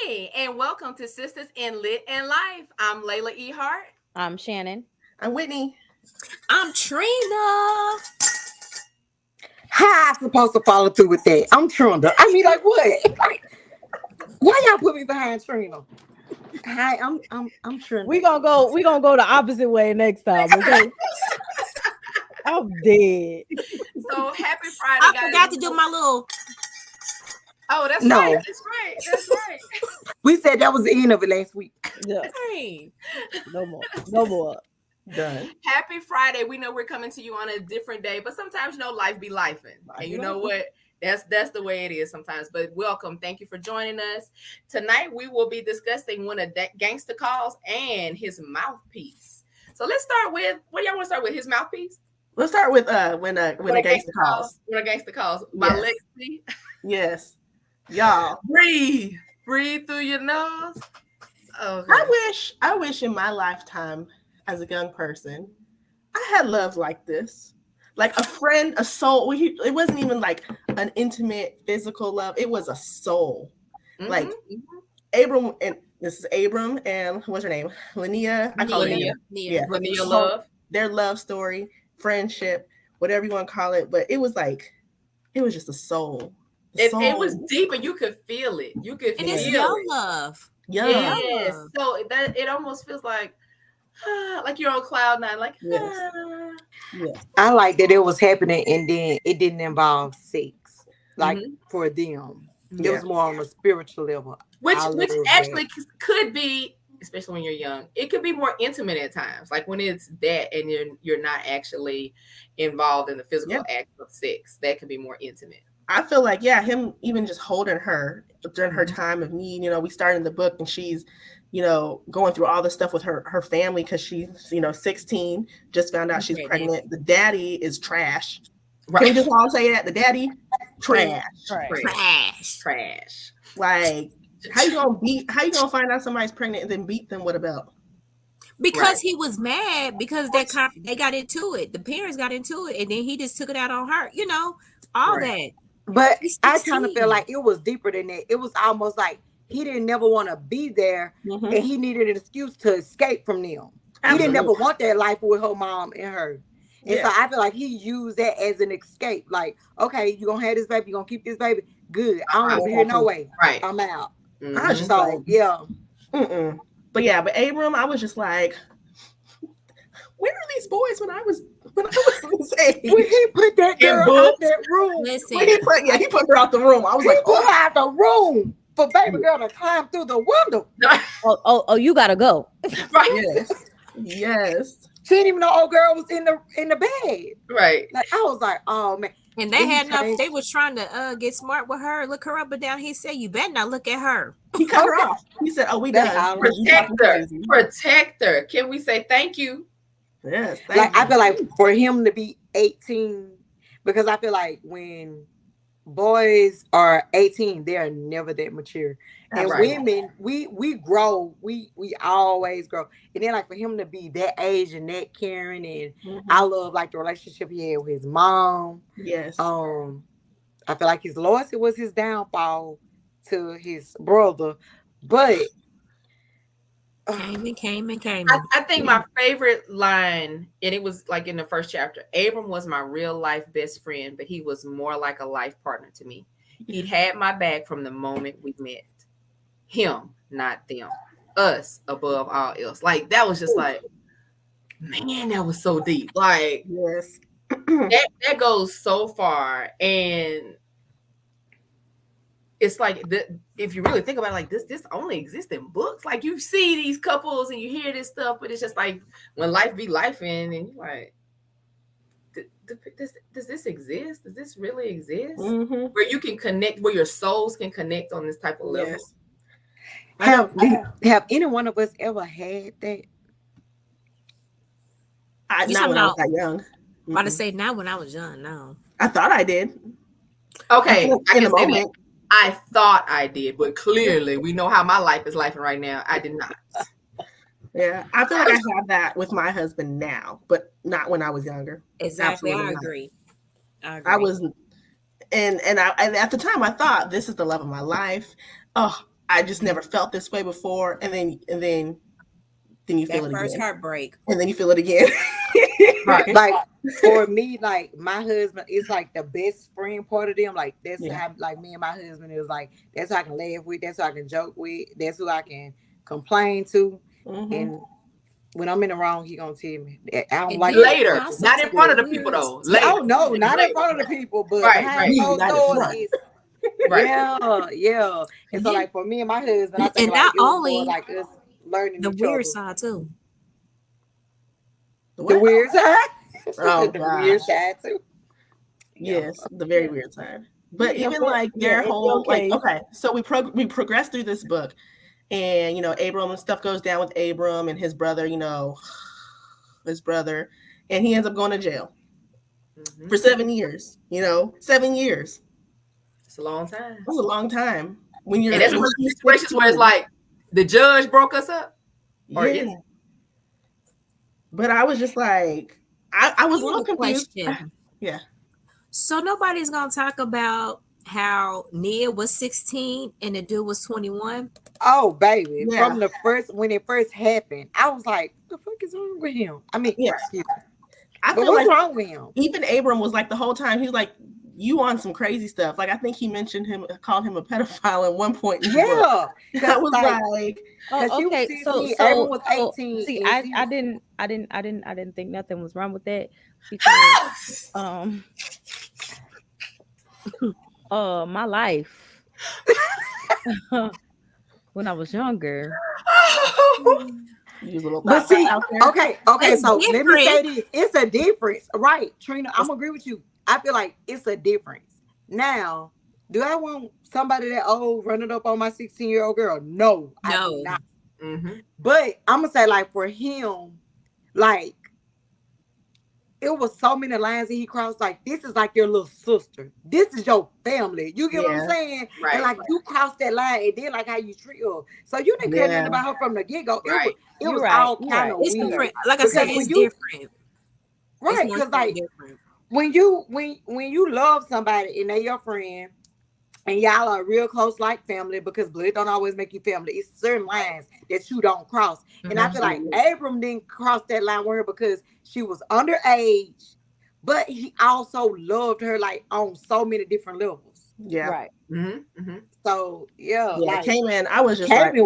Hey, and welcome to Sisters in Lit and Life. I'm Leila E Hart. I'm Shannon. I'm Whitney. I'm Trina. How I supposed to follow through with that? I'm Trina. I mean, like what? Like, why y'all put me behind Trina? Hi, I'm Trina. We gonna go the opposite way next time. Okay. I'm dead. So happy Friday, I guys. forgot to do my little. Oh, that's No. right. That's right. That's right. We said that was the end of it last week. Yeah. Hey. No more. Done. Happy Friday. We know we're coming to you on a different day, but sometimes life be lifing. And you know what? That's the way it is sometimes. But welcome. Thank you for joining us. Tonight we will be discussing when a gangster calls and his mouthpiece. So let's start with what y'all want to start with? His mouthpiece? Let's start with when a gangster calls. When a gangster calls. By Lexi. Yes. Y'all. Breathe through your nose. Okay. I wish in my lifetime as a young person, I had love like this. Like a friend, a soul. It wasn't even like an intimate physical love. It was a soul. Mm-hmm. Like Abram, and this is Abram and what's her name? Linnea. I call Linnea. Yeah. Linnea love. Their love story, friendship, whatever you want to call it. But it was just a soul. It was deep and you could feel it. You could feel it. It's young love. Yes. So that it almost feels like you're on cloud nine. Like yes. I like that it was happening and then it didn't involve sex. Like for them. It was more on a spiritual level. Which actually could be, especially when you're young, it could be more intimate at times. Like when it's that and you're not actually involved in the physical act of sex. That could be more intimate. I feel like, him even just holding her during her time of need. We started the book and she's, going through all this stuff with her family because she's, 16, just found out she's pregnant. The daddy is trash. Right. Can we just all say that? The daddy, trash. Like, how you gonna find out somebody's pregnant and then beat them with a belt? Because he was mad because they got into it. The parents got into it and then he just took it out on her, all that. But I kind of feel like it was deeper than that. It was almost like he didn't never want to be there and he needed an excuse to escape from them. Absolutely. He didn't never want that life with her mom and her. And so I feel like he used that as an escape. Like, okay, you're going to have this baby. You're going to keep this baby. Good. I don't want to be here no way. Right. I'm out. Mm-hmm. I was just But Abram, I was just like, where are these boys when I was this age? When he put that girl out that room. Listen. He put her out the room. I was like, put her out the room for baby girl to climb through the window. Oh, you gotta go. Right. Yes. She didn't even know old girl was in the bed. Right. Like I was like, oh man. And they had enough. They was trying to get smart with her, look her up and down. He said, "You better not look at her." He cut her off. He said, "Oh, we done." Protect her. Can we say thank you? Yes. I feel like for him to be 18, because I feel like when boys are 18, they are never that mature. And women, we grow, we always grow. And then like for him to be that age and that caring, and I love like the relationship he had with his mom. Yes. I feel like his loyalty was his downfall to his brother, but came. I think my favorite line, and it was like in the first chapter, Abram was my real life best friend, but he was more like a life partner to me. He'd had my back from the moment we met. Him, not them. Us above all else. Like that was just like, man, that was so deep. Like, yes, that goes so far. And it's like if you really think about it, like this only exists in books. Like you see these couples and you hear this stuff, but it's just like when life be life and you're like, does this exist? Does this really exist? Where you can connect, where your souls can connect on this type of level. Yes. Have any one of us ever had that? Not when I was that young. I'm about to say not when I was young. No, I thought I did. Okay, I can say that. I thought I did, but clearly we know how my life is life right now. I did not. Yeah, I feel like I have that with my husband now, but not when I was younger. Exactly, I agree. I was, and at the time I thought this is the love of my life. Oh, I just never felt this way before, and then you feel That it first again, heartbreak. and then you feel it again. Right. Like for me, like my husband is like the best friend part of them. Like that's how, like me and my husband is like, that's who I can laugh with, that's who I can joke with, that's who I can complain to. And when I'm in the wrong, he gonna tell me. I don't like later, not in front of the people though. Later. Oh no, not in front of the people, but behind closed doors is yeah. And so like for me and my husband, I think and like not it was only more like us learning the each weird other. side too. The weird side. Oh, the weird side too. Yes, the very weird side. But even like their whole like so we progress through this book, and you know Abram and stuff goes down with Abram and his brother, you know, and he ends up going to jail for 7 years. You know, 7 years. It's a long time. That's a long time. When you're and that's one of these situations where it's like the judge broke us up. Or is it? But I was just like, I was a little confused. Yeah. So nobody's gonna talk about how Nia was 16 and the dude was 21. Oh baby, from the first when it first happened, I was like, "The fuck is wrong with him?" I mean, excuse me. I feel what's wrong with him? Even Abram was like the whole time. He was like, "You on some crazy stuff?" Like I think he called him a pedophile at one point. Yeah, I was like, okay. So Abram was 18. See, I didn't think nothing was wrong with that because my life when I was younger. But see, okay. So let me say this: it's a difference, right, Trina? I'm agree with you. I feel like it's a difference. Now, do I want somebody that old running up on my 16-year-old girl? No, I do not. But I'm gonna say, like for him, like it was so many lines that he crossed. Like this is like your little sister. This is your family. You get what I'm saying? Right, and like you crossed that line, and then like how you treat her. So you didn't care nothing about her from the get go. It was all kind of weird. Different. Like I said, it's different. Right? Because like different. when you love somebody and they your friend, and y'all are real close like family, because blood don't always make you family. It's certain lines that you don't cross. And I feel like Abram didn't cross that line with her because she was underage, but he also loved her like on so many different levels. Yeah. Right. So like, Cayman, I was just he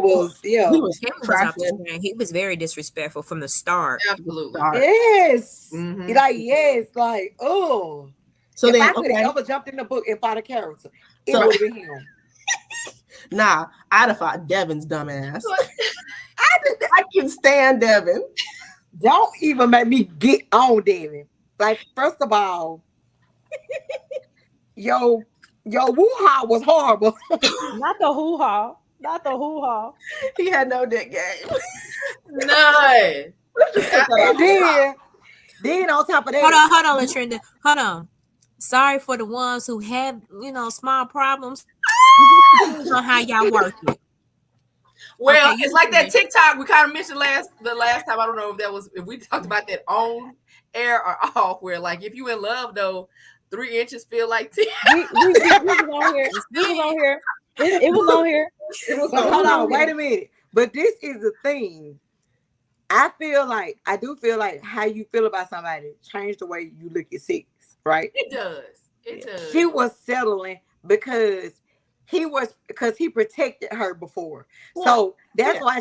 was very disrespectful from the start. Absolutely. Yes. Like oh. So if then, I could have ever jumped in the book and fought a character, it would have been him. Nah, I'd have fought Devin's dumb ass. I can stand Devin. Don't even make me get on Devin. Like, first of all, yo woo-ha was horrible. Not the hoo-ha. Not the hoo-ha. He had no dick game. None. And then on top of that, hold on, Latrenda. Hold on. Sorry for the ones who have, small problems. On how y'all work it. Well, it's like that TikTok we kind of mentioned the last time. I don't know if we talked about that on air or off, where like if you in love though, 3 inches feel like 10. We was on here. It was on here. Hold on, wait a minute. But this is the thing. I do feel like how you feel about somebody change the way you look at sex, right? It does. She was settling because he protected her before. Well, so that's why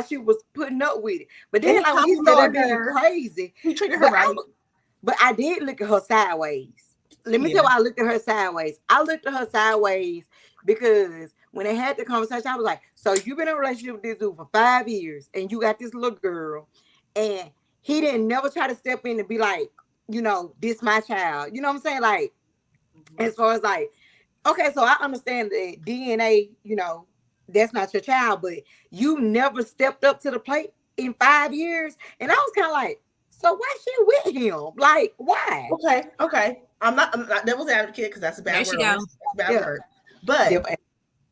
she was putting up with it. But then like, when he started being crazy, he treated her right. But I did look at her sideways. Let me tell you why I looked at her sideways. I looked at her sideways because when they had the conversation, I was like, so you've been in a relationship with this dude for 5 years and you got this little girl, and he didn't never try to step in and be like, this my child. You know what I'm saying? Like, as far as like, okay, so I understand the DNA, that's not your child, but you never stepped up to the plate in 5 years. And I was kind of like, so why she with him? Like, why? Okay. I'm not devil's advocate because that's a bad word. That's a bad word. But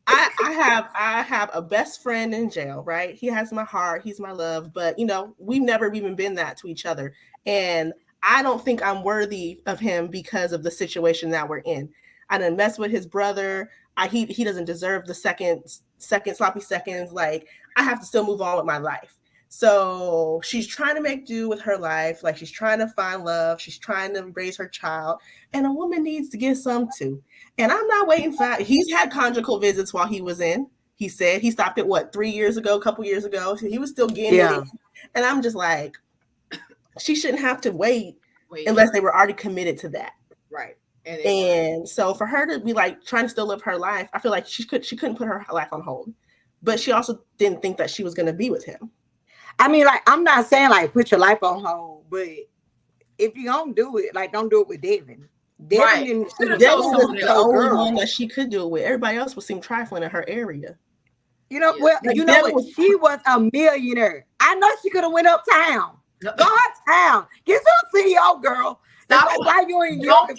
I have a best friend in jail, right? He has my heart, he's my love, but we've never even been that to each other. And I don't think I'm worthy of him because of the situation that we're in. I done messed with his brother. he doesn't deserve the second sloppy seconds. Like, I have to still move on with my life. So she's trying to make do with her life. Like, she's trying to find love. She's trying to raise her child. And a woman needs to get some too. And I'm not waiting for that. He's had conjugal visits while he was in. He said he stopped it, 3 years ago, a couple years ago. So he was still getting it. And I'm just like, she shouldn't have to wait unless they were already committed to that. Right. And so for her to be like trying to still live her life, I feel like she couldn't put her life on hold. But she also didn't think that she was going to be with him. I mean, like, I'm not saying like put your life on hold, but if you don't do it, like, don't do it with Devin. Devin was the only one that she could do it with. Everybody else would seem trifling in her area. You know, well, like, you know what? She was a millionaire. I know she could have went uptown. Go uptown. Get some CEO, girl. Stop. Why you in Don't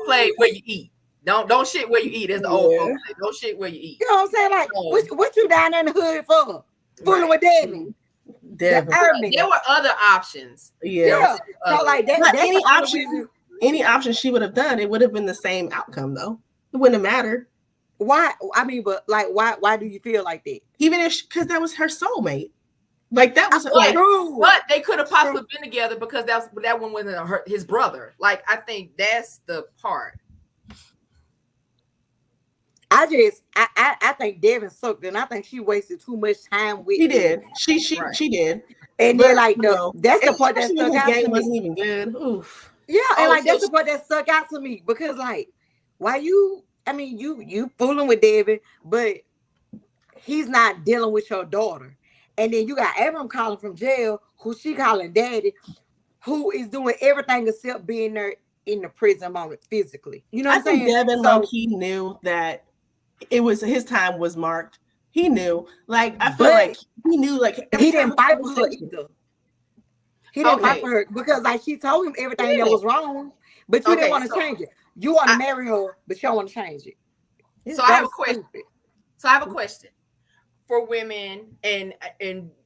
play where you eat. Don't shit where you eat. That's the old folks say. Don't shit where you eat. You know what I'm saying? Like, what you down in the hood for? Fooling with Devin. There were other options. Yeah. So like that. Any option she would have done, it would have been the same outcome though. It wouldn't have mattered. Why? I mean, but like, why do you feel like that? Even if, because that was her soulmate. Like, that was but they could have possibly been together because that one wasn't his brother. Like, I think that's the part. I think Devin sucked, and I think she wasted too much time with. She did. She did. And then like that's the part that stuck out to me. Wasn't even good. Oof. Yeah, and like that's the part that stuck out to me because like, why you? I mean, you fooling with Devin, but he's not dealing with your daughter. And then you got Abram calling from jail, who she calling daddy, who is doing everything except being there in the prison moment physically. You know what I'm saying? Devin low-key knew that it was his time was marked. He knew. Like, I feel like he knew, like, he didn't fight for her either. He didn't fight for her because like she told him everything that was wrong, but you didn't want to change it. You want to marry her, but you don't want to change it. So I have a question. So I have a question for women, and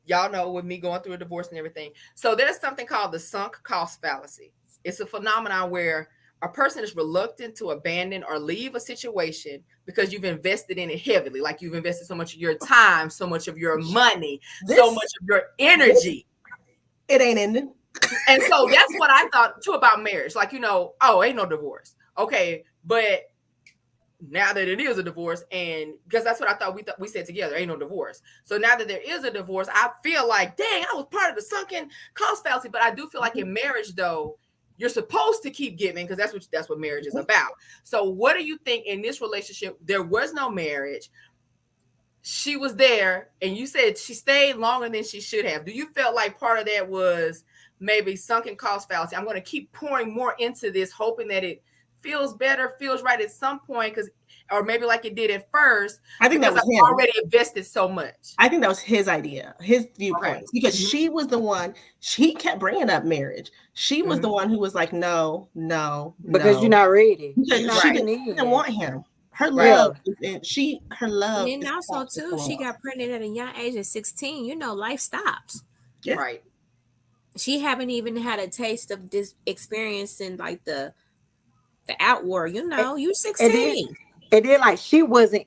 y'all know with me going through a divorce and everything. So there's something called the sunk cost fallacy. It's a phenomenon where a person is reluctant to abandon or leave a situation because you've invested in it heavily. Like, you've invested so much of your time, so much of your money, so much of your energy. It ain't ending. And so that's what I thought too about marriage. Like, ain't no divorce. Okay, but now that it is a divorce, and because that's what I thought we said together, ain't no divorce. So now that there is a divorce, I feel like, dang, I was part of the sunken cost fallacy. But I do feel like in marriage, though, you're supposed to keep giving because that's what marriage is about. So what do you think in this relationship? There was no marriage. She was there, and you said she stayed longer than she should have. Do you feel like part of that was maybe sunken cost fallacy? I'm going to keep pouring more into this, hoping that it feels better, feels right at some point, or maybe like it did at first. I think that was him. Already invested so much. I think that was his idea, his viewpoint, because she was the one. She kept bringing up marriage. She was the one who was like, no, because you're not ready. She didn't want him. Her love, her love. And then also too, she got pregnant at a young age of 16. You know, life stops. Yeah. Right. She haven't even had a taste of this experience in like the outward. You know, you 16. And then like she wasn't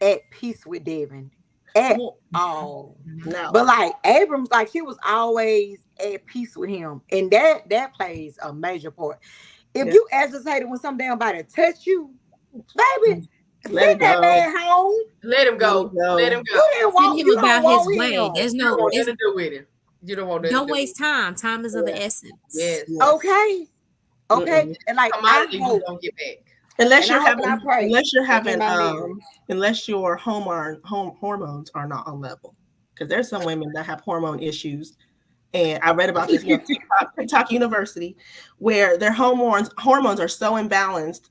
at peace with Devin at all. No. But like Abrams, like she was always at peace with him, and that plays a major part. If you agitated when some damn body touch you, baby, send that man home. Let him go. Let him go. You didn't want him about his way. There's no nothing to do with it. You don't want. Don't waste time. Time is of the essence. Yes. Okay. And like I hope don't get back. Unless your hormones are not on level, because there's some women that have hormone issues, and I read about this in TikTok University, where their hormones are so imbalanced,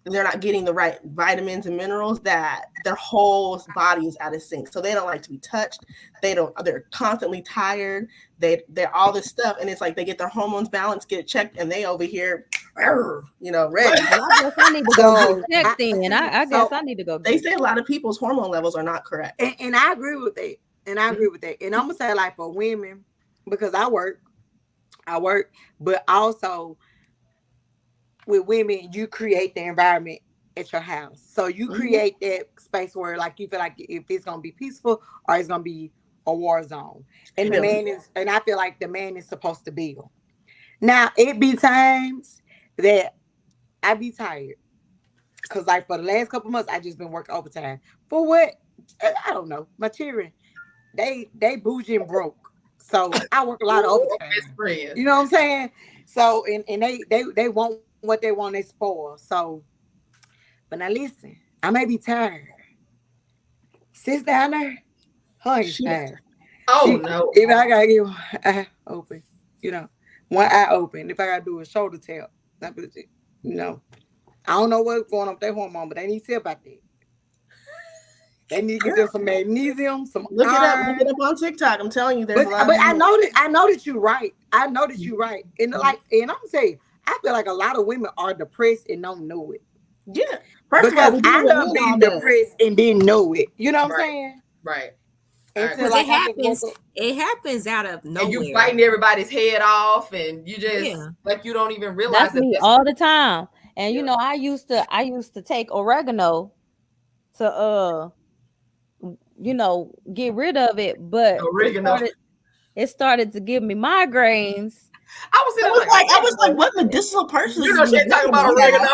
they're not getting the right vitamins and minerals that their whole body is out of sync. So they don't like to be touched. They're constantly tired. They're all this stuff, and it's like they get their hormones balanced, get it checked, and they over here, ready. Well, I guess I need to go check then. I guess I need to go. They say a lot of people's hormone levels are not correct, and I agree with that. And I'm gonna say, like, for women, because I work, but also with women, you create the environment at your house. So you create that space where like you feel like if it's gonna be peaceful or it's gonna be a war zone. And the man is, and I feel like the man is supposed to build. Now it be times that I be tired. Cause like for the last couple months I just been working overtime. For what? I don't know. My children, they bougie and broke. So I work a lot of overtime. You know what I'm saying? So and they want what they want, they spoil. So but now listen, I may be tired. Sis down there, her ain't tired. No. If I gotta get one eye open, you know, one eye open. If I gotta do a shoulder tap, you know. I don't know what's going on with their hormone, but they need to see about that. They need to get them some magnesium, some look iron. it up on TikTok. I'm telling you, there's a lot. But I know that you're right. I know that you're right. And like, and I'm saying, I feel like a lot of women are depressed and don't know it. Yeah. Because I love being depressed and didn't know it. You know what I'm saying? Right. Because it happens out of nowhere. And you biting everybody's head off, and you just like you don't even realize that's me all the time. And you know, I used to take oregano to you know, get rid of it, but it started to give me migraines. I was like, what medicinal person? You know, she ain't talking about oregano.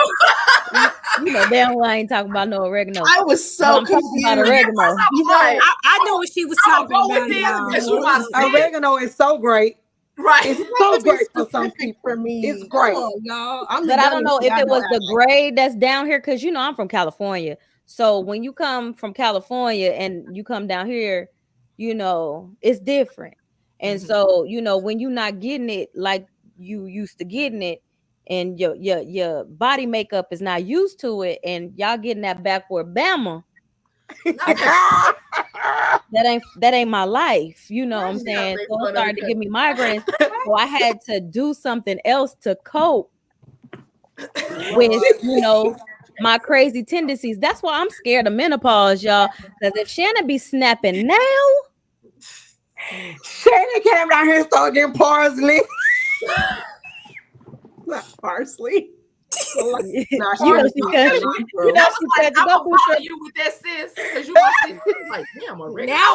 You know, damn well I ain't talking about no oregano. I was so confused about oregano. I know what she was talking about. Oregano is so great. Right. It's so great for some people. For me. It's great. Y'all. But I don't know if it was the grade that's down here, because you know I'm from California. So when you come from California and you come down here, you know, it's different. And so, you know, when you're not getting it like you used to getting it, and your body makeup is not used to it, and y'all getting that backward Bama, that ain't my life. You know what I'm saying? So it started to give me migraines. So I had to do something else to cope with, you know, my crazy tendencies. That's why I'm scared of menopause, y'all. Because if Shannon be snapping now, Shannon came down here and started getting parsley. Not parsley. You know she cut you. You know she cut you. I'm gonna follow you with that, sis, because you want to like, damn, oregano. Now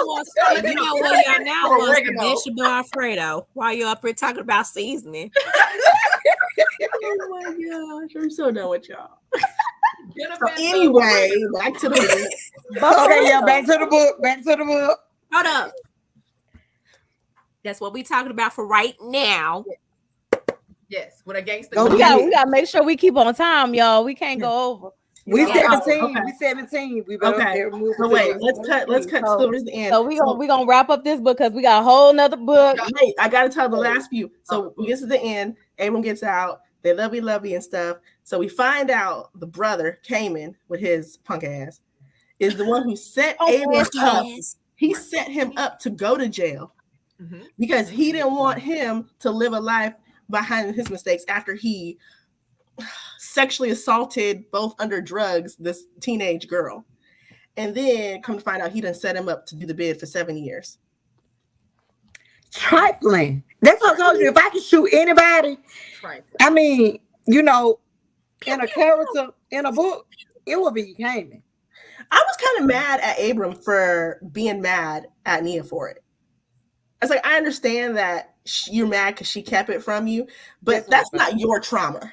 you know what y'all now wants vegetable Alfredo while you're up here talking about seasoning. Oh my gosh, I'm so done with y'all. So anyway, back to the book. Okay, yeah, back to the book. Back to the book. Hold up. That's what we talking about for right now. Yes, with a gangster. We gotta make sure we keep on time, y'all. We can't go over. We 17. Okay. We 17. We better move. So wait, let's cut towards the end. So we gonna wrap up this book because we got a whole nother book. Wait, I gotta tell the last few. So we get to the end. Abram gets out. They lovey and stuff. So we find out the brother Cayman with his punk ass is the one who set Abram up. He set him up to go to jail because he didn't want him to live a life behind his mistakes after he sexually assaulted, both under drugs, this teenage girl. And then come to find out he done set him up to do the bid for 7 years. Trifling. That's what I told you. If I could shoot anybody, I mean, you know, in a character, in a book, it would be Cayman. I was kind of mad at Abram for being mad at Nia for it. I was like, I understand that you're mad because she kept it from you, but that's not your trauma.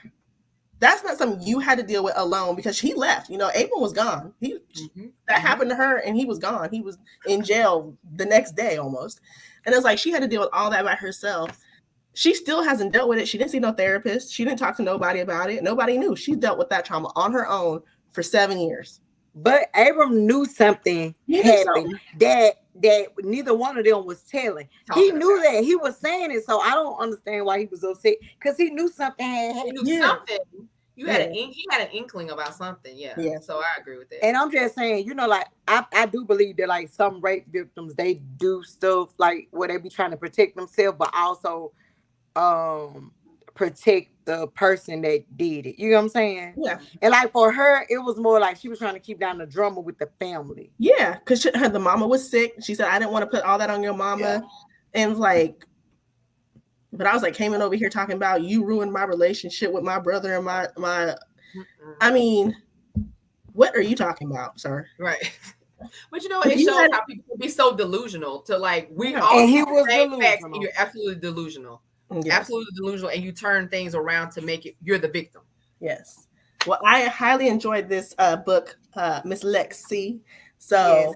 That's not something you had to deal with alone because he left. You know, Abram was gone. That happened to her and he was gone. He was in jail the next day almost. And it was like she had to deal with all that by herself. She still hasn't dealt with it. She didn't see no therapist. She didn't talk to nobody about it. Nobody knew. She dealt with that trauma on her own for 7 years. But Abram knew something happened that neither one of them was telling. He knew that. He was saying it, so I don't understand why he was upset because he knew something had happened. He knew something. He had an inkling about something. Yeah. So I agree with that. And I'm just saying, you know, like I do believe that like some rape victims, they do stuff like where they be trying to protect themselves, but also protect the person that did it. You know what I'm saying? Yeah. And like for her, it was more like she was trying to keep down the drama with the family. Yeah, because the mama was sick. She said, I didn't want to put all that on your mama. Yeah. And like, but I was like, came in over here talking about you ruined my relationship with my brother and my I mean, what are you talking about, sir? Right. But you know, it shows how people can be so delusional to like we all and he was delusional. Facts, and you're absolutely delusional. Yes. Absolutely delusional, and you turn things around to make it you're the victim. Yes. Well, I highly enjoyed this book, Miss Lexi. So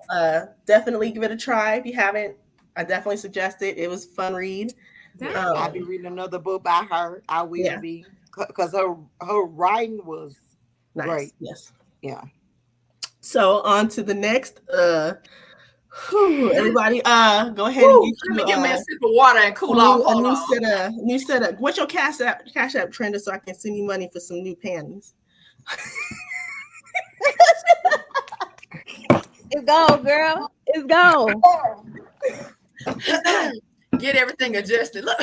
definitely give it a try if you haven't. I definitely suggest it. It was a fun read. I'll be reading another book by her. I will be, because her writing was nice. Great. Yes. Yeah. So on to the next. Everybody, go ahead and get me a sip of water and cool off. A new setup. What's your cash app, Trina, so I can send you money for some new panties? It's gone, girl. It's gone. Get everything adjusted. Look.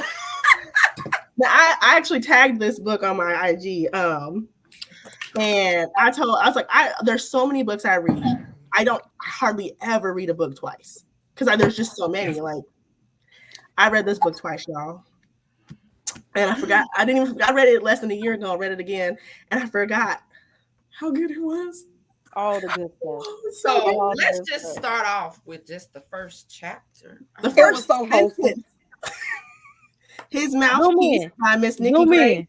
Now, I actually tagged this book on my IG. And I was like, there's so many books I read. I don't hardly ever read a book twice because there's just so many. Like, I read this book twice, y'all, and I forgot. I read it less than a year ago. I read it again, and I forgot how good it was. All the good stuff. So let's just start off with just the first chapter. The first so wholesome. His Mouthpiece by Miss Nicki.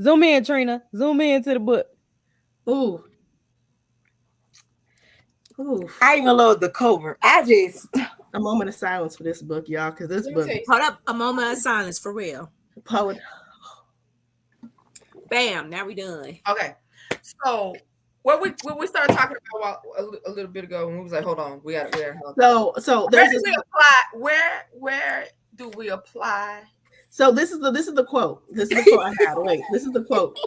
Zoom in, Trina. Zoom in to the book. Ooh. I even love the cover. A moment of silence for this book, y'all, because this book. Hold up, a moment of silence for real. Poet. Bam! Now we done. Okay, so what we started talking about a little bit ago, when we was like, hold on, we got. So where do we apply? Where do we apply? So this is the quote. This is the quote I had. Wait, this is the quote.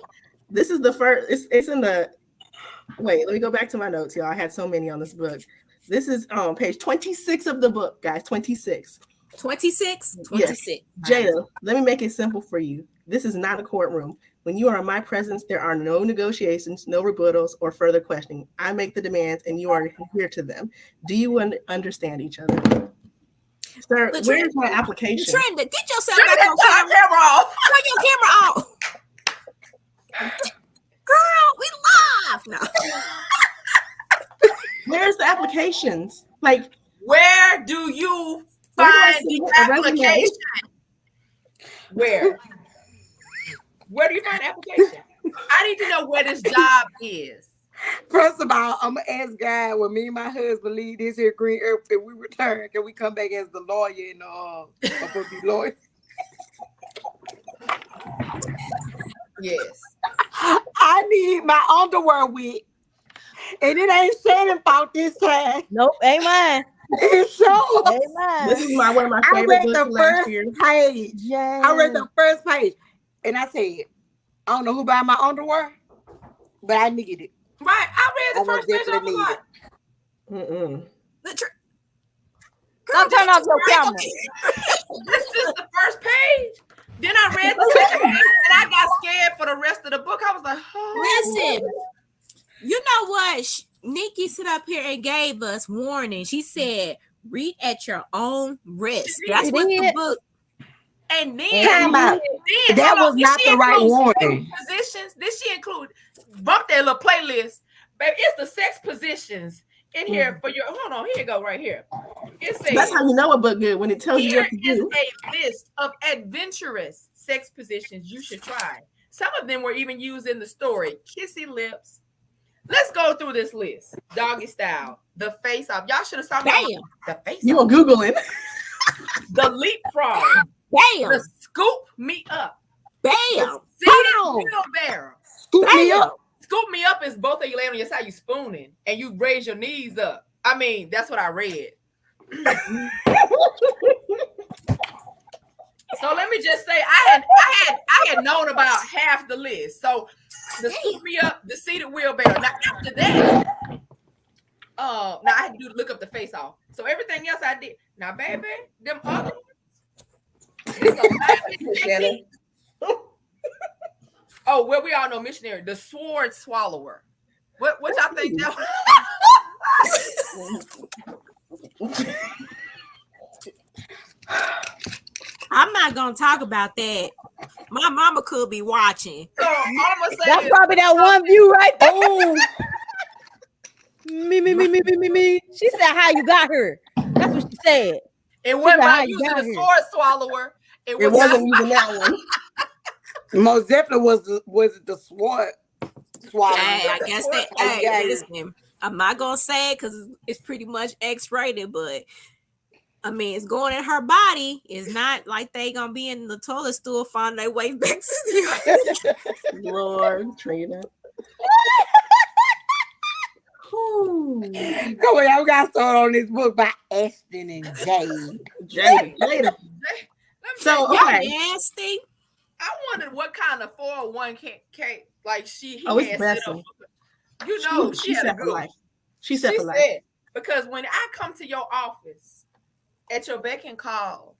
This is the first. It's in the. Wait, let me go back to my notes, y'all. I had so many on this book. This is on page 26 of the book, guys. 26. 26? 26. Yes. Jada, let me make it simple for you. This is not a courtroom. When you are in my presence, there are no negotiations, no rebuttals, or further questioning. I make the demands, and you are here to them. Do you understand each other? Sir, where's my application? Trina, get yourself back on camera off. Turn your camera off. Girl, we live now. Where's the applications? Like, where do you find the application? Where do you find the application? I need to know where this job is. First of all, I'm gonna ask God when me and my husband leave this here green earth and we return, can we come back as the lawyer and be lawyer? Yes. I need my underwear wig. And it ain't Shannon fault this time. Nope, ain't mine. It's so. Ain't mine. This is one of my favorite books last year. Page. Yes. I read the first page. And I said, I don't know who bought my underwear, but I needed it. Right. I read the first page. I was like, Don't turn off your camera. This is the first page. Then I read the second page and I got scared for the rest of the book. I was like, oh. Listen, you know what? Nicki stood up here and gave us warning. She said, read at your own risk. That's what the book. And then that was not the right warning. Positions. Did she include bump that little playlist? Baby, it's the sex positions in here for your. Hold on, here you go, right here. It says, that's how you know a book good, when it tells you what to do. Here is a list of adventurous sex positions you should try. Some of them were even used in the story. Kissy lips. Let's go through this list. Doggy style. The face off. Y'all should have saw me. The face you off. You were Googling. The leapfrog. Bam. The scoop me up. Bam. Wheelbarrow. Scoop me up. Scoop me up is both of you laying on your side, you spooning, and you raise your knees up. I mean, that's what I read. So let me just say, I had known about half the list. So the scoop me up, the seated wheelbarrow. Now after that, now I had to look up the face off. So everything else I did. Now, baby, them other ones. Oh, well, we all know missionary, the sword swallower. What y'all think that I'm not gonna talk about that. My mama could be watching. So I'm gonna say that's probably that one view right there. Me. She said, "How you got her?" That's what she said. It wasn't by using a sword swallower. It wasn't using that one. Most definitely was the sword swallower. Hey, I guess that. Hey, listen, I'm not gonna say it because it's pretty much X-rated, but I mean, it's going in her body. It's not like they gonna be in the toilet stool finding their way back to the Lord, Trina. Come on, y'all got started on this book by Ashton and Jade. So, okay. Nasty. I wondered what kind of 401k like he had set up. You know, she had a good life. She said because when I come to your office at your beck and call,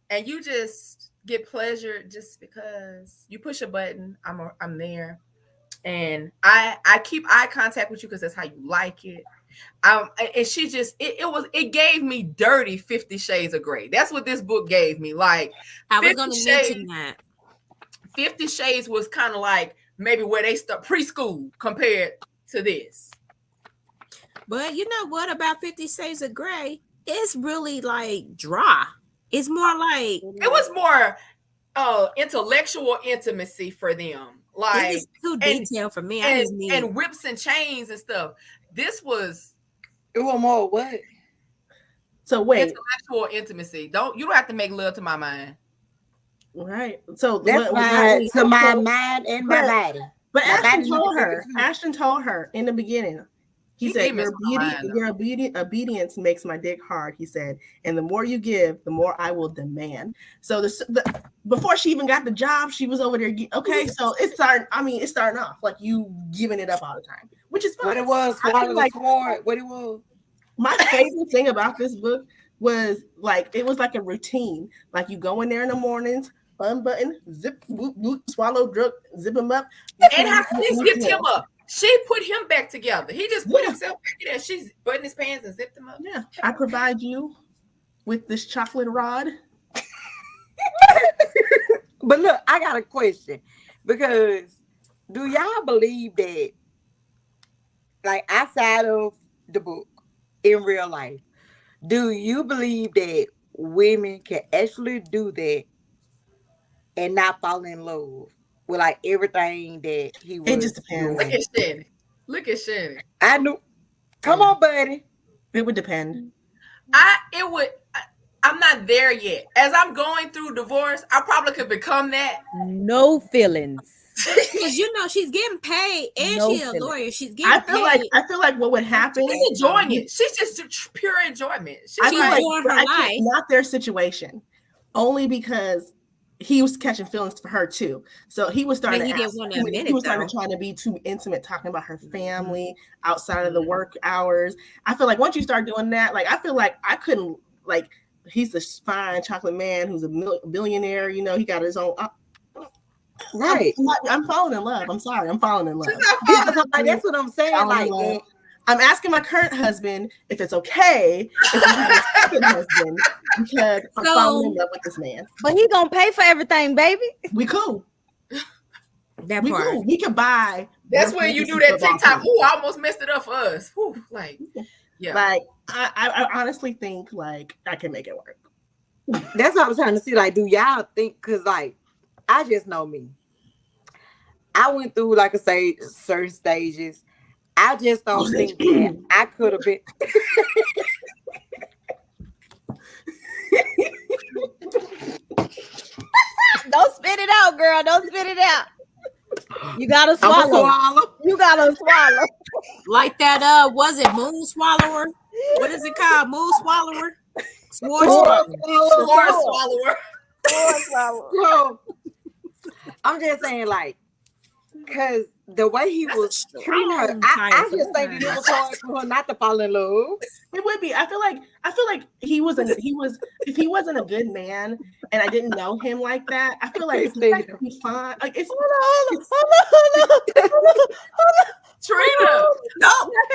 and you just get pleasure just because you push a button, I'm there. And I keep eye contact with you because that's how you like it. And she just it gave me dirty 50 Shades of Grey. That's what this book gave me. Like I was going to mention that 50 Shades was kind of like maybe where they start preschool compared to this. But you know what about 50 Shades of Grey? It's really like dry. It's more like it was more intellectual intimacy for them. Like it's too detailed for me. And whips and chains and stuff. It was more what? So wait, intellectual intimacy. You don't have to make love to my mind. Right. So that's fine. To my mind and my body. But Ashton told her in the beginning. He said, your obedience makes my dick hard, he said. And the more you give, the more I will demand. So before she even got the job, she was over there. Okay, so it's starting off like you giving it up all the time, which is fine. What it was, what it was. My favorite thing about this book was like, it was like a routine. Like you go in there in the mornings, unbutton, zip, whoop, whoop, swallow, drug, zip him up. And how she zipped him up. She put him back together. He just put himself back there. She's buttoned his pants and zipped him up. Yeah. I provide you with this chocolate rod. But look, I got a question. Because do y'all believe that, like outside of the book, in real life, do you believe that women can actually do that and not fall in love with like everything that he was? It just depends. Look at Shannon. I knew. Come on, buddy. It would depend. I'm not there yet. As I'm going through divorce, I probably could become that. No feelings. Because you know she's getting paid and she's a lawyer. She's getting paid. I feel like what would happen. She's enjoying it. She's just pure enjoyment. She's enjoying her life. Not their situation. Only because he was catching feelings for her too. So he was starting to try to be too intimate, talking about her family outside of the work hours. I feel like once you start doing that, like I feel like I couldn't, like, he's a fine chocolate man who's a billionaire, you know, he got his own right. I'm falling in love. I'm sorry, I'm falling in love. That's what I'm saying. Like I'm asking my current husband if it's okay if I have a second husband because I'm falling in love with this man. But he gonna pay for everything, baby. We cool. That part. Cool. We can buy. That's when you do that TikTok. Ooh, I almost messed it up for us. Whew, like, yeah. Like I honestly think like I can make it work. That's what I was trying to see. Like, do y'all think? Because like, I just know me. I went through, like I say, certain stages. I just don't think that I could have been. Don't spit it out, girl. Don't spit it out. You gotta swallow. You gotta swallow. Like that. Was it moon swallower? What is it called? Moon swallower? Sword swallower. So, I'm just saying, like, because the way he was treating her, I just think it was hard for her not to fall in love. It would be. I feel like if he wasn't a good man and I didn't know him like that, I feel like it'd be fine. Like it's hold on. Trina. No,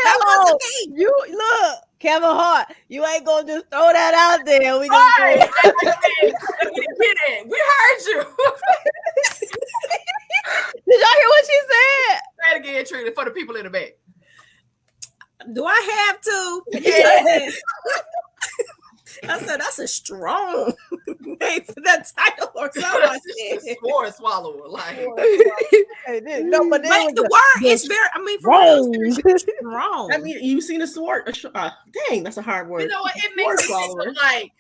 that wasn't me. You look, Kevin Hart. You ain't gonna just throw that out there. We right. We heard you. Did y'all hear what she said? Say it again, Trina, for the people in the back. Do I have to? Yes. I said that's a strong name for that title or something. Sword swallower, like no, but the word is very. I mean, wrong. I mean, you've seen a sword. Dang, that's a hard word. You know what? It makes me like,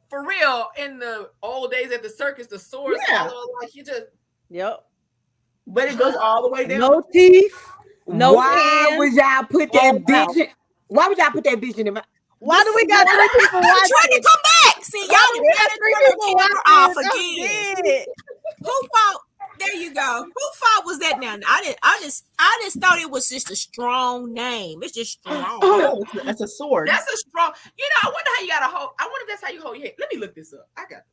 for real. In the old days at the circus, the sword swallower, like you just. Yep. But it goes all the way down. No teeth. No. Why would y'all put that bitch? Why would y'all put that bitch in the? Why do we got 3 people watching? Trying to come back. See, y'all got 3 people off again. Who fault? There you go. Who fault was that now? I just thought it was just a strong name. It's just strong. Oh, that's a sword. That's a strong. You know, I wonder how you got to hold. I wonder if that's how you hold your head. Let me look this up. I got.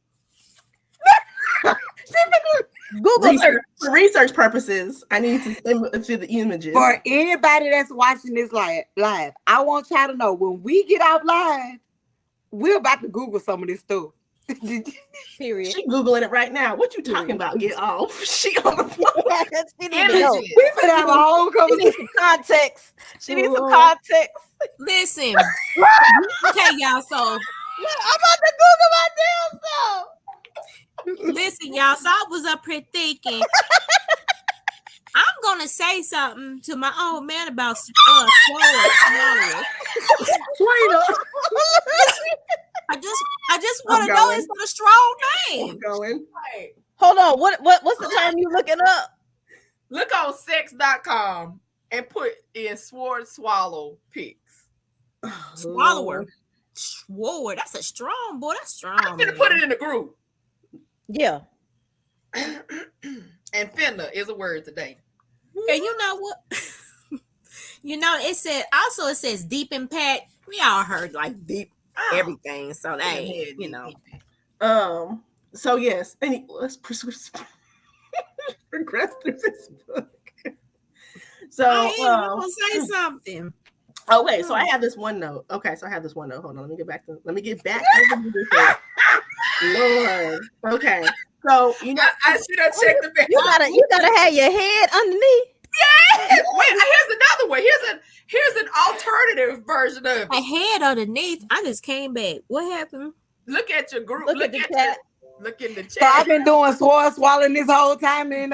Google for research purposes, I need to see the images. For anybody that's watching this live, I want y'all to know when we get out live, we're about to Google some of this stuff. Period. She Googling it right now. What you talking about? Get off. She on the phone. We could have a whole conversation. Context. She needs some context. Listen. Okay, y'all. So I'm about to Google my damn self. Listen, y'all. So I was up here thinking, I'm gonna say something to my old man about Trina. I just want to know it's a strong name. Going. Hold on. What's the term you looking up? Look on sex.com and put in sword swallow pics. Swallower. Sword. That's a strong boy. That's strong. I'm gonna put it in the group. Yeah. And finna is a word today. And you know what? It says deep impact. We all heard like deep everything. So they, So yes, let's progress through this book. So I'm gonna say something. Okay, so I have this one note. Hold on, let me get back over to this. Lord. Okay. So I should have checked the back. You gotta have your head underneath. Yeah. Wait, here's another one. Here's an alternative version of it. A head underneath. I just came back. What happened? Look at your group. Look at the chat. Look in the chat. So I've been doing sword swallowing this whole time. And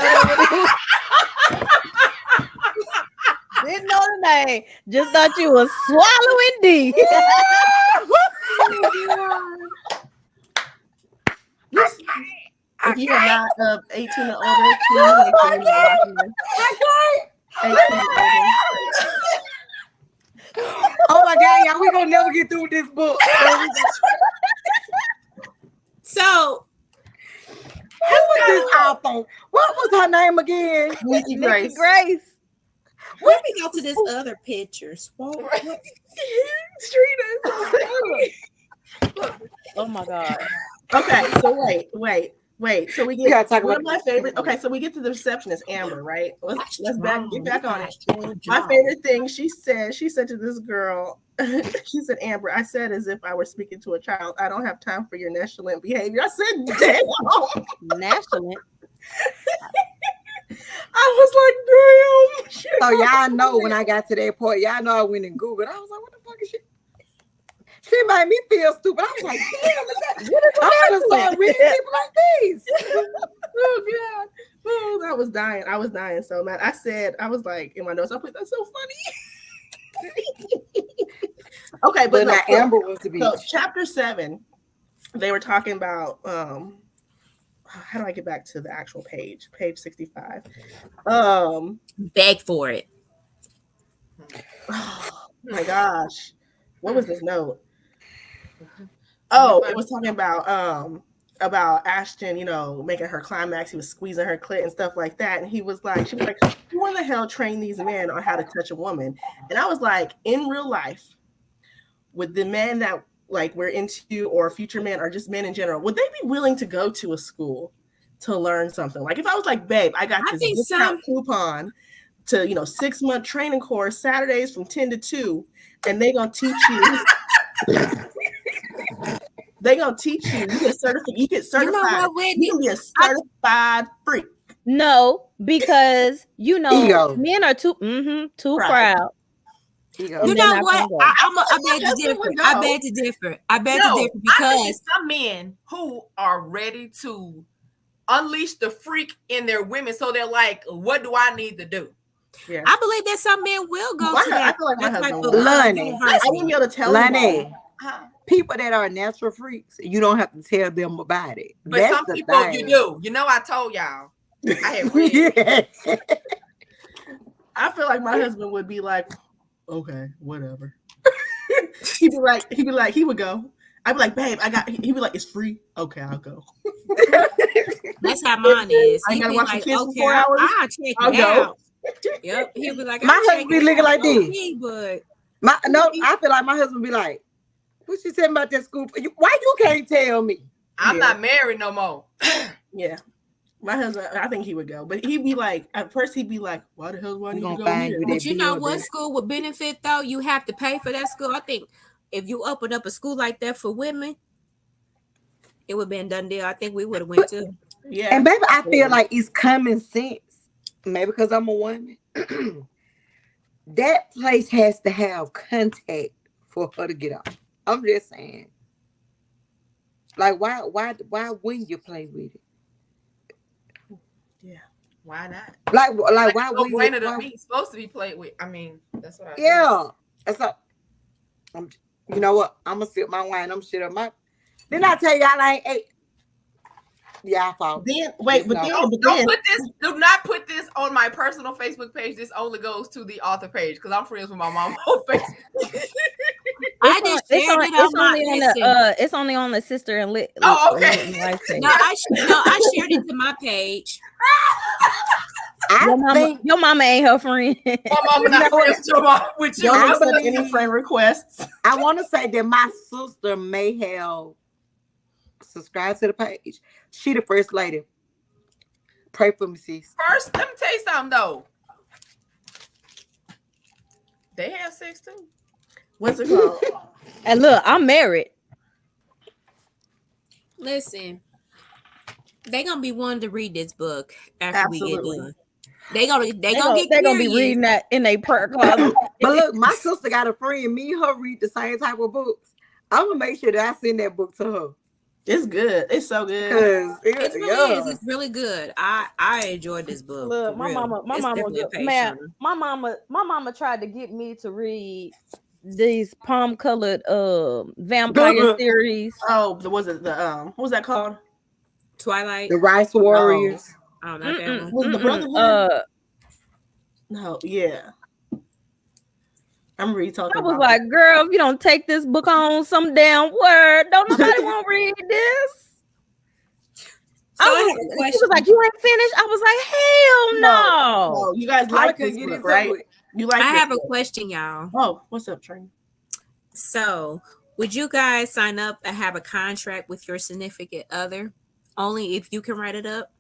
didn't know the name. Just thought you was swallowing deep. If you are not 18 or older, please make sure you're watching this. 18 or older. Oh my God, y'all, we're gonna never get through this book. So who was this author? What was her name again? Nicki Grace. Let me go to this other picture. Oh my God. Okay, so wait. So we get talk one about of my favorite. Okay, so we get to the receptionist, Amber, right? Let's get back on it. My favorite thing she said to this girl, she said, Amber, I said as if I were speaking to a child, I don't have time for your nonchalant behavior. I said, damn. Nonchalant. I was like, damn. So y'all know when I got to that point, y'all know I went and Googled. I was like, what the fuck is she? She made me feel stupid. I was like, damn, I'm gonna start reading people like these. Oh God. Oh, I was dying. So mad. I was like in my notes, I put that's so funny. Okay, but now Amber was the beach. So chapter 7, they were talking about how do I get back to the actual page? Page 65. Beg for it. Oh my gosh. What was this note? Oh, it was talking about Ashton, making her climax. He was squeezing her clit and stuff like that. And she was like, who in the hell trained these men on how to touch a woman? And I was like, in real life, with the men that like we're into or future men or just men in general, would they be willing to go to a school to learn something? Like if I was like, babe, I got this discount coupon to 6-month training course, Saturdays from 10 to 2, and they gonna teach you. They gonna teach you. You get certified. You get certified. You know what, Whitney? You can be a certified freak. No, because men are too proud. You know what? I beg to differ. I beg to differ. I beg to differ because some men who are ready to unleash the freak in their women, so they're like, "What do I need to do?" Yeah. I believe that some men will go to that. I feel like my husband will. Lonnie, I wouldn't be able to tell Lonnie. People that are natural freaks, you don't have to tell them about it. But that's some people thing. You do. You know, I told y'all. I have read. I feel like my husband would be like, okay, whatever. He'd be like, he would go. I'd be like, babe, he'd be like, it's free. Okay, I'll go. That's how mine is. I gotta watch the kids for 4 hours. I'll check it out. Yep. He'll be like, my husband be looking like this. But I feel like my husband be like, what you saying about that school? Why you can't tell me? I'm not married no more. Yeah. My husband, I think he would go. But he'd be like, at first he'd be like, why the hell do I need to go here? But you know what school would benefit though? You have to pay for that school. I think if you open up a school like that for women, it would have been done deal. I think we would have went to. Yeah. And baby, I feel like it's common sense. Maybe because I'm a woman. That place has to have contact for her to get off. I'm just saying. Like, why wouldn't you play with it? Yeah. Why not? Like why wouldn't you? It's supposed to be played with. I mean, that's what I think. That's a, you know what? I'm gonna sip my wine. I'm shit up my. Didn't I tell y'all I ain't ate? Yeah, I found. Then wait, but then do not put this on my personal Facebook page. This only goes to the author page because I'm friends with my mom on Facebook. It's only on the sister and lit. Oh, okay. No, I shared it to my page. Your mama ain't her friend. My mama not friends with you. Don't accept any friend requests. I want to say that my sister may have subscribed to the page. She the first lady. Pray for me, sis. First, let me tell you something though. They have sex too. What's it called? And look, I'm married. Listen, they gonna be wanting to read this book after we get done. They gonna be reading that in a prayer closet. But look, my sister got a friend. Me and her read the same type of books. I'm gonna make sure that I send that book to her. It's good. It's so good. It's really good. I enjoyed this book. Look, my mama tried to get me to read these palm colored vampire series. Oh, what was that called? Twilight. The Rice Warriors. Oh, not that one. Was the Brotherhood? No, yeah. I'm really talking. I was like, girl, if you don't take this book on some damn word, don't nobody want to read this. So she was like, you ain't finished. I was like, hell no. No, you guys like this book, right? You like? I have a question, y'all. Oh, what's up, Trina? So, would you guys sign up and have a contract with your significant other only if you can write it up?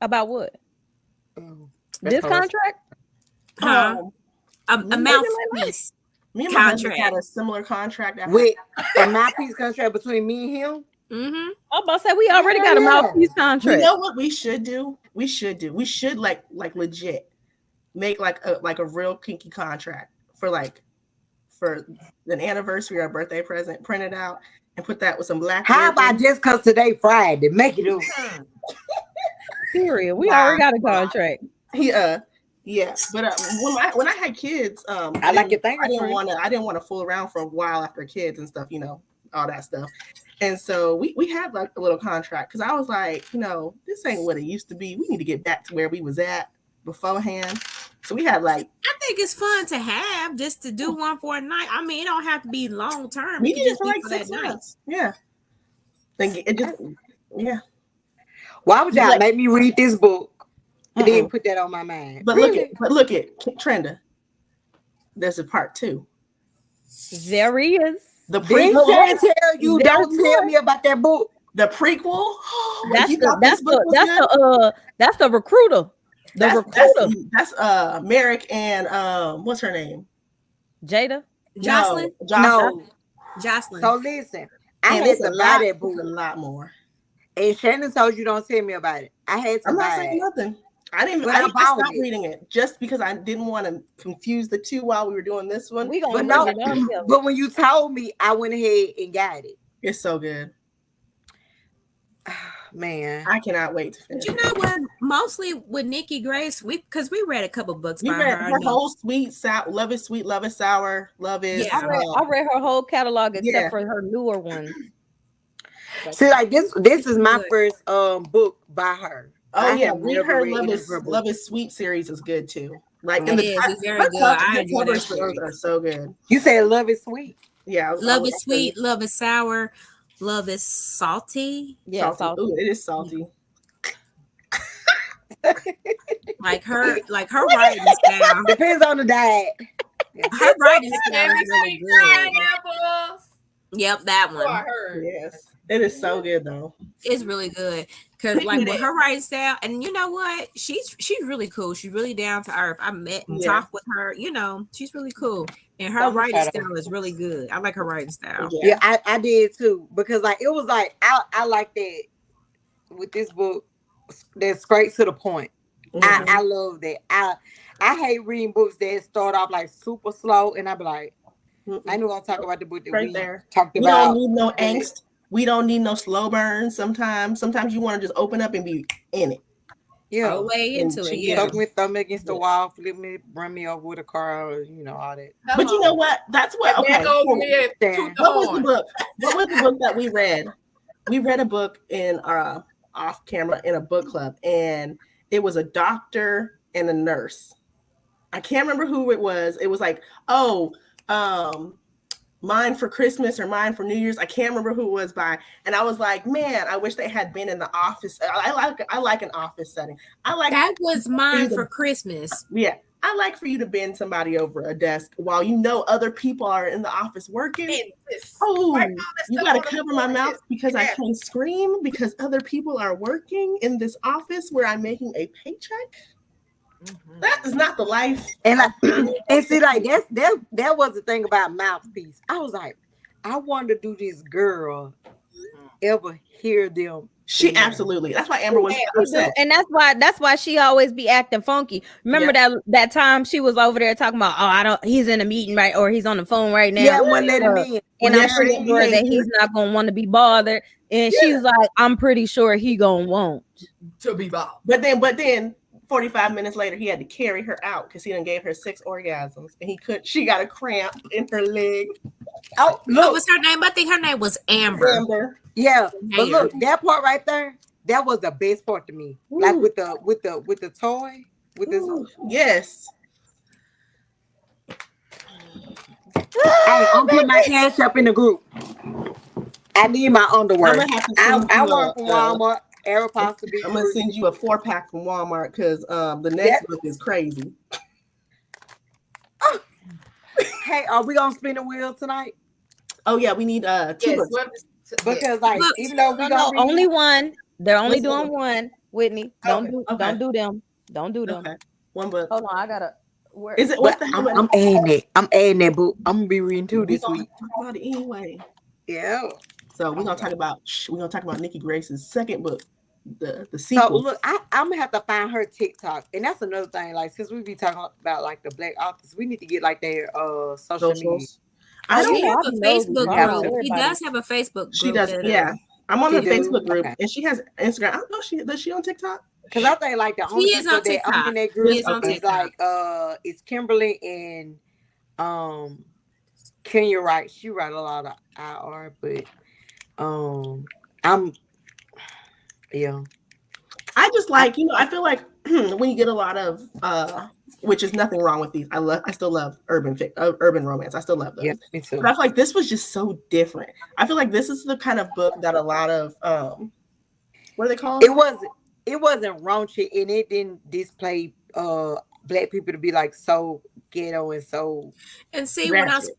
About what? This contract? A mouthpiece. Me and my husband had a similar contract with a mouthpiece contract between me and him. Mm-hmm. I'm about to say we already got a mouthpiece contract. You know what we should do? We should like legit make like a real kinky contract for an anniversary or birthday present, print it out and put that with some black. How about just because today Friday, make it up. Period. We already got a contract. Yeah, but when I had kids, I didn't want to fool around for a while after kids and stuff, all that stuff. And so we had like a little contract because I was like, this ain't what it used to be. We need to get back to where we was at beforehand. So we had like. I think it's fun to have just to do one for a night. I mean, it don't have to be long term. We just for like 6 months. Yeah. Yeah. Why would y'all make me read this book? I didn't put that on my mind. But look at Trenda. There's a part 2. There is. The prequel. Don't tell me about that book. The prequel. That's the recruiter. That's Merrick and what's her name? Jada. Jocelyn. No. Jocelyn. So listen, I had to buy that book a lot more. And Shannon told you don't tell me about it. I had to I'm buy not saying nothing. I stopped reading it just because I didn't want to confuse the two while we were doing this one. But when you told me, I went ahead and got it. It's so good. Man, I cannot wait to finish. You know what? Mostly with Nicki Grace, because we read a couple books by read her. Her whole Love is Sweet, Love is Sour, Love is. Yeah, I read her whole catalog except for her newer ones. See, like this is my first book by her. Oh yeah, read her Love is Sweet series is good too. Like it's very good. I enjoy that series. Are so good. You said Love is Sweet. Yeah, Love is Sweet, Love is Sour. Love is salty. Yeah, salty. Ooh, it is salty. like her writing style. Depends on the diet. Her writing style is really good. Yep, that one. Yes. It is so good though. It's really good. Cause like with her writing style, and you know what? She's really cool. She's really down to earth. I met and talked with her, you know, she's really cool. And her writing style is really good. I like her writing style. Yeah, I did too. Because like it was like I like that with this book that's straight to the point. Mm-hmm. I love that. I hate reading books that start off like super slow and I be like, I know I'll talk about the book that we talked about. We don't need no angst. We don't need no slow burn. Sometimes you want to just open up and be in it. Yeah, way into it. Yeah, stuck me thumb against the wall, flip me, run me over with a car, or, you know, all that. But you know what? That's what. Okay. What was the book? What was the book that we read? We read a book in off camera in a book club, and it was a doctor and a nurse. I can't remember who it was. It was like, Mine for Christmas or Mine for New Year's. I can't remember who it was by. And I was like, man, I wish they had been in the office. I like an office setting. That was Mine for Christmas. Yeah. I like for you to bend somebody over a desk while you know other people are in the office working. You got to cover my mouth because I can't scream because other people are working in this office where I'm making a paycheck. Mm-hmm. That is not the life. And see, like that was the thing about Mouthpiece. I was like, I wonder, do this girl ever hear them? She absolutely. That's why Amber was upset. And that's why she always be acting funky. Remember that time she was over there talking about, he's in a meeting right, or he's on the phone right now. Yeah, one let him in. And I'm pretty sure that he's not gonna want to be bothered. And she's like, I'm pretty sure he gonna want to be bothered. But then 45 minutes later, he had to carry her out because he done gave her 6 orgasms, and she got a cramp in her leg. Oh, look. What was her name? I think her name was Amber. Yeah, but look, that part right there, that was the best part to me. Ooh. Like with the toy, with this. Yes. Hey, I'm putting my cash up in the group. I need my underwear. I work from Walmart. I'm gonna send you a 4-pack from Walmart because the next book is crazy. Hey, are we gonna spin the wheel tonight? Oh yeah, we need 2 books. Because like even though we don't only one, they're only doing one. Whitney, don't do them. Don't do them. Okay. One book. Hold on, I gotta. Where is it? What's the I'm adding it. I'm adding that book. I'm gonna be reading 2 this week. Talk about it anyway. Yeah. So we're gonna talk about Nicki Grace's second book. The sequel. So look, I'm gonna have to find her TikTok, and that's another thing. Like since we be talking about like the Black office, we need to get like their social media. I don't have a Facebook group. She does have a Facebook group. She does, yeah. I'm on her Facebook group, and she has Instagram. I don't know. Does she on TikTok? Because I think like the only people that I'm in that group is like it's Kimberly and Kenya Wright. She write a lot of IR, but I just like, I feel like when you get a lot of which is nothing wrong with these. I still love urban romance. I still love those. Yeah, me too. But I feel like this was just so different. I feel like this is the kind of book that a lot of what are they called? It wasn't raunchy, and it didn't display Black people to be like so ghetto and so. And see, when I spoke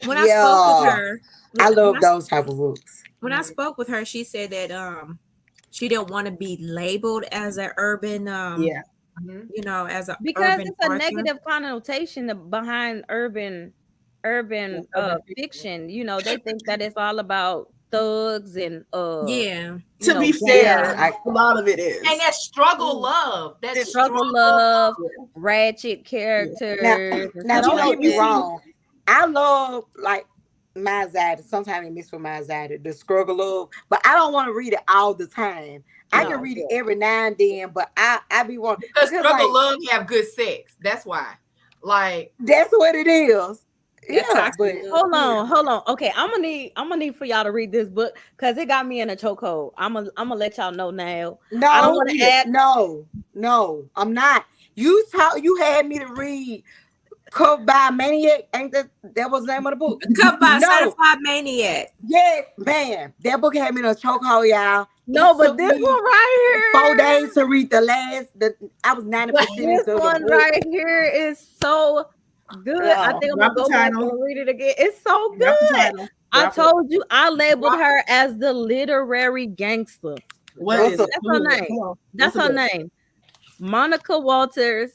with her, I love those type of books. When I spoke with her, she said that she didn't want to be labeled as an urban as a because it's a negative connotation behind urban fiction. They think that it's all about thugs and yeah. To be fair, a lot of it is. And that struggle love. That struggle love, ratchet characters. Now don't get me wrong. I love like my Zaddy. Sometimes I miss with my Zaddy, the struggle love, but I don't want to read it all the time. I can read it every now and then, but I be wanting because struggle love have good sex. That's why. Like that's what it is. Yeah, but hold on. Okay, I'm gonna need for y'all to read this book because it got me in a chokehold. I'm gonna let y'all know now. No, I don't want to add. No, I'm not. You had me to read Covered by Maniac. Ain't that was the name of the book? Covered by Certified Maniac. Yeah, man, that book had me in a chokehold, y'all. No, but this one right here, 4 days to read I was 90%. This one right here is so good. I think I'm gonna go back and read it again. It's so good. I told you I labeled her as the literary gangster. That's her name. That's her name. Monica Walters.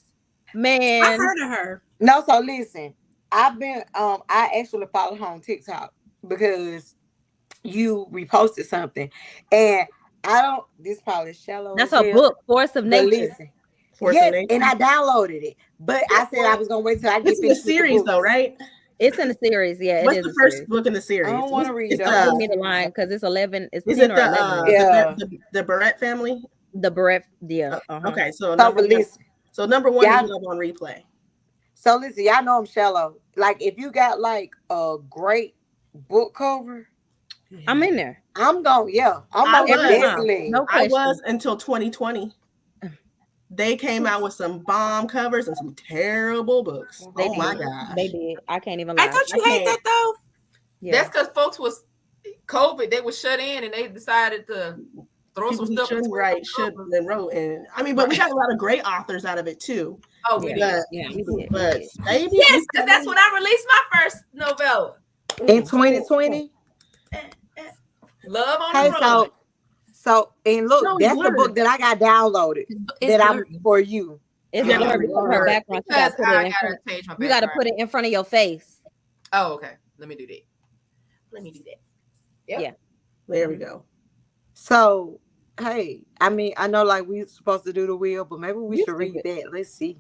Man, I heard of her. No, so listen. I've been I actually followed her on TikTok because you reposted something. And this probably shallow. That's a book, Force of Nature. Listen. Yes, and I downloaded it, but I said I was gonna wait till I get the series, though, right? It's in the series, yeah. What's the first book in the series? I don't want to read it. Give me the line because it's 11. It's 10 or 11. Yeah, the Barrett family. The Barrett, yeah. Okay, so number one is Love on Replay. So listen, y'all know I'm shallow. Like if you got like a great book cover, I'm in there. I'm going. Yeah, I'm definitely. No question. I was until 2020. They came out with some bomb covers and some terrible books. My god, they did. I can't even lie. I thought you hate that though. Yeah. That's because folks was COVID. They were shut in and they decided to throw some stuff. Should and wrote. And I mean, but we got a lot of great authors out of it too. Oh, we did. But maybe yes, because that's when I released my first novella in 2020. Love on the Road. So and look, that's the book that I got downloaded. I'm for you. It's her background. You got to put it in front of your face. Oh, okay. Let me do that. Yep. Yeah. There we go. So, hey, I mean, I know like we're supposed to do the wheel, but maybe we should read that. Let's see.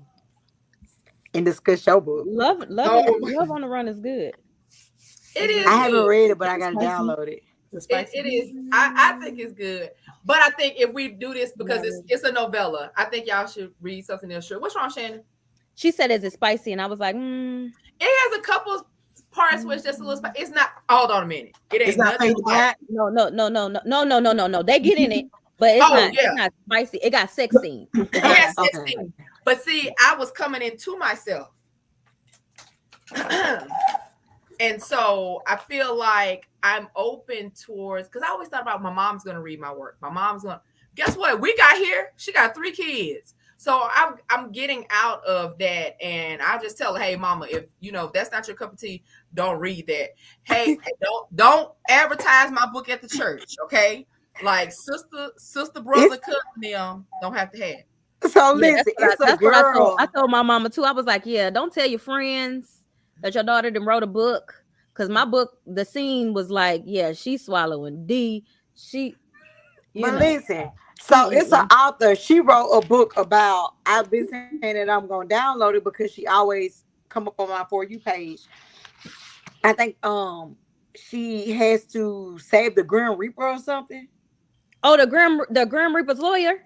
And discuss your book. Love on the Run is good. It is. I haven't read it, but I got to download it. It is. I think it's good, but I think if we do this because it's a novella, I think y'all should read something else. Sure. What's wrong, Shannon? She said, "Is it spicy?" And I was like, It has a couple parts where it's just a little spicy. It's not. Hold on a minute. It ain't not fade to black. No. They get in it, but it's not spicy. It got sex scene. It has sex scene. But see, I was coming into myself, and so I feel like I'm open towards, because I always thought about my mom's going to read my work. My mom's going to, guess what? We got here. She got 3 kids. So I'm getting out of that. And I just tell her, hey, mama, if that's not your cup of tea, don't read that. Hey, don't advertise my book at the church. Okay. Like sister, brother, cousin, them don't have to have. So listen, it's a girl. I told my mama too. I was like, yeah, don't tell your friends that your daughter done wrote a book. Because my book, the scene was like, yeah, she's swallowing D. Listen, so it's an author. She wrote a book about, I've been saying that I'm going to download it because she always come up on my For You page. I think she has to save the Grim Reaper or something. Oh, the Grim Reaper's lawyer?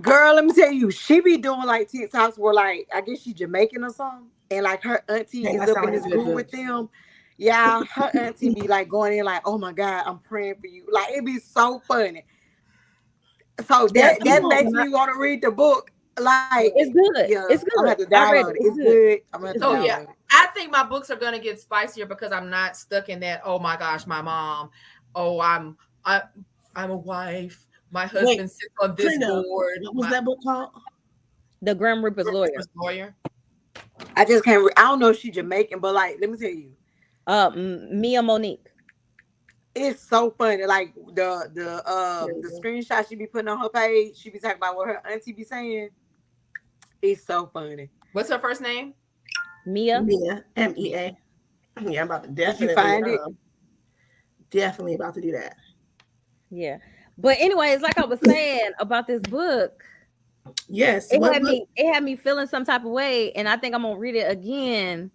Girl, let me tell you, she be doing like TikToks where like, I guess she Jamaican or something. And like her auntie is up in this room with them. Yeah, her auntie be like going in like, oh my God, I'm praying for you. Like it be so funny. So that makes me want to read the book. Like it's good. Yeah, it's good. I'm gonna have to download it. It's good. I'm gonna have to download it. I think my books are gonna get spicier because I'm not stuck in that. Oh my gosh, my mom. Oh, I'm a wife. My husband sits on this board. What was that book called? The Grim Reaper's Lawyer. I just can't. I don't know if she's Jamaican, but like, let me tell you. Mia Monique. It's so funny. Like the screenshot she be putting on her page, she be talking about what her auntie be saying. It's so funny. What's her first name? Mia. MEA. Yeah, I'm about to definitely find it. definitely about to do that. Yeah. But anyways, like I was saying about this book, yes, it had me feeling some type of way, and I think I'm gonna read it again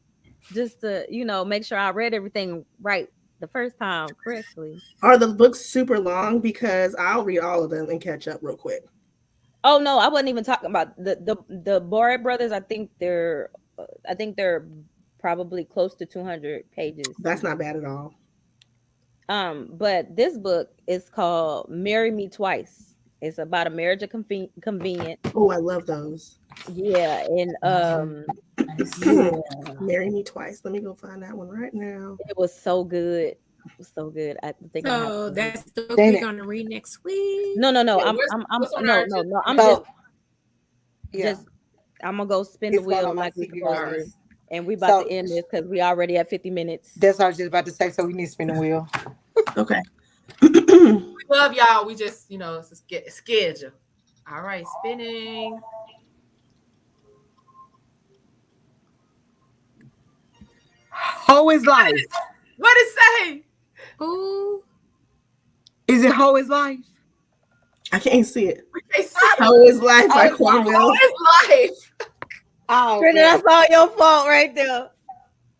just to, make sure I read everything right the first time correctly. Are the books super long? Because I'll read all of them and catch up real quick. Oh no, I wasn't even talking about the Borat brothers. I think they're probably close to 200 pages. That's not bad at all. But this book is called Marry Me Twice. It's about a marriage of convenience. Oh, I love those. Yeah, and yeah. Marry Me Twice. Let me go find that one right now. It was so good. It was so good. I think so. That's the book we're gonna read next week. No. I'm gonna go spin the wheel like we supposed to. And we about to end this because we already at 50 minutes. That's what I was just about to say. So we need to spin the wheel. Okay. We love y'all. We just, it's a schedule. All right, spinning. Hoe is life. What it say? Ooh. Is it Hoe is life? I can't see it. Hoe is life by Quan. Hoe is life. Oh, Trina, that's all your fault right there.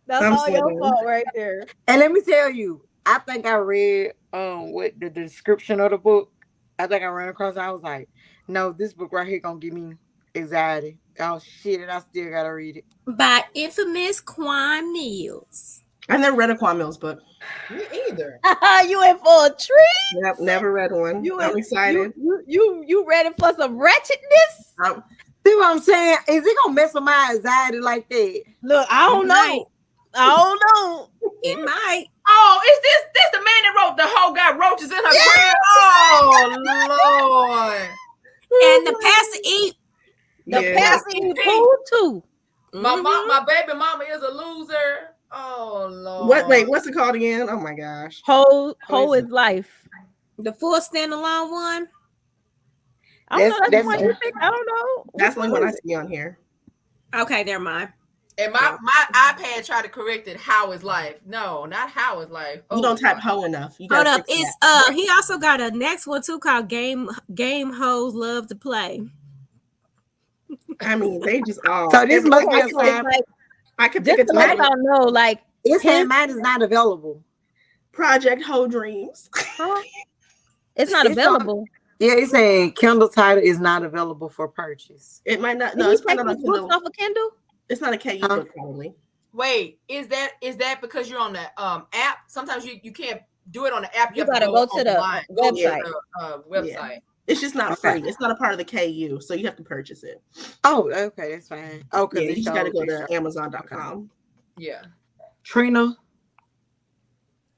That's all your fault right there. And let me tell you, I think I read what the description of the book. I think I ran across. I was like, no, this book right here gonna give me anxiety. Oh shit, and I still gotta read it. By infamous Quan Millz. I never read a Quan Millz book. Me either. You in for a treat? Yep, never read one. I'm excited. You ready for some ratchetness? See what I'm saying? Is it gonna mess with my anxiety like that? Look, I don't know. I don't know. It might. Oh, is this the man that wrote the hoe got roaches in her crib? Oh Lord. And the pastor eat. The pastor eat food too. My baby mama is a loser. Oh Lord. What's it called again? Oh my gosh. Hoe is life. The full standalone one. I don't know. That's one you think. I don't know. That's the only one I see on here. Okay, they're mine. And my iPad tried to correct it. How is life? No, not how is life. You don't type hoe enough. You hold up. It's he also got a next one too called Game Hoes Love to Play. I mean, they just all. So this must be a sign. I could pick a I don't know. Like it's saying mine is not available. Project Hoe Dreams. It's not available. Yeah, it's saying Kindle title is not available for purchase. It might not. No, it's probably not on Kindle. Off of Kindle. It's not a KU book probably. Wait, is that because you're on the app? Sometimes you can't do it on the app. You gotta go to the website. Website. Yeah. It's just not free. It's not a part of the KU, so you have to purchase it. Oh, okay, that's fine. Oh, because you just got to go to Amazon.com. Yeah. Trina,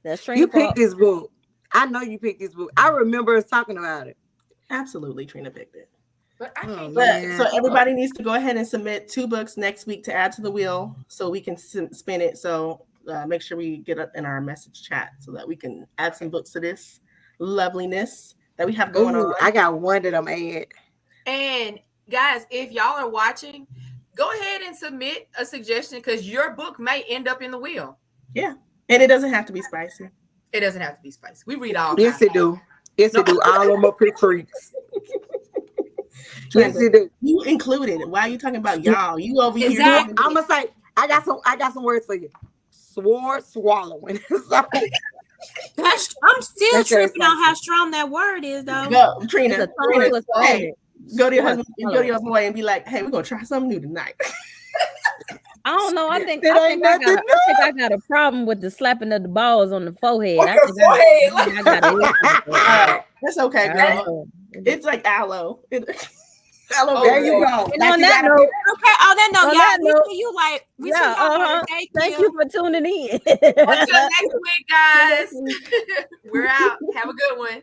that's Trina. You picked this book. I know you picked this book. I remember us talking about it. Absolutely, Trina picked it. But I can't. So everybody needs to go ahead and submit 2 books next week to add to the wheel, so we can spin it. So make sure we get up in our message chat so that we can add some books to this loveliness that we have going on. I got one that I'm add. And guys, if y'all are watching, go ahead and submit a suggestion because your book may end up in the wheel. Yeah, and it doesn't have to be spicy. It doesn't have to be spicy. We read all. Yes, it do. Yes, it do. All of them are pretty freaks. Yes, it do. You included. Why are you talking about y'all? You over here. I'm gonna say I got some words for you. Sword swallowing. I'm still tripping on how strong that word is, though. Go, Trina. Hey, go to your husband, go to your boy, and be like, "Hey, we're gonna try something new tonight." I don't know. I think I got a problem with the slapping of the balls on the forehead. I got That's okay, girl. It's like aloe. Aloe, there you go. And on that note, okay. On that note, you like we thank you for tuning in. Until next week, guys. We're out. Have a good one.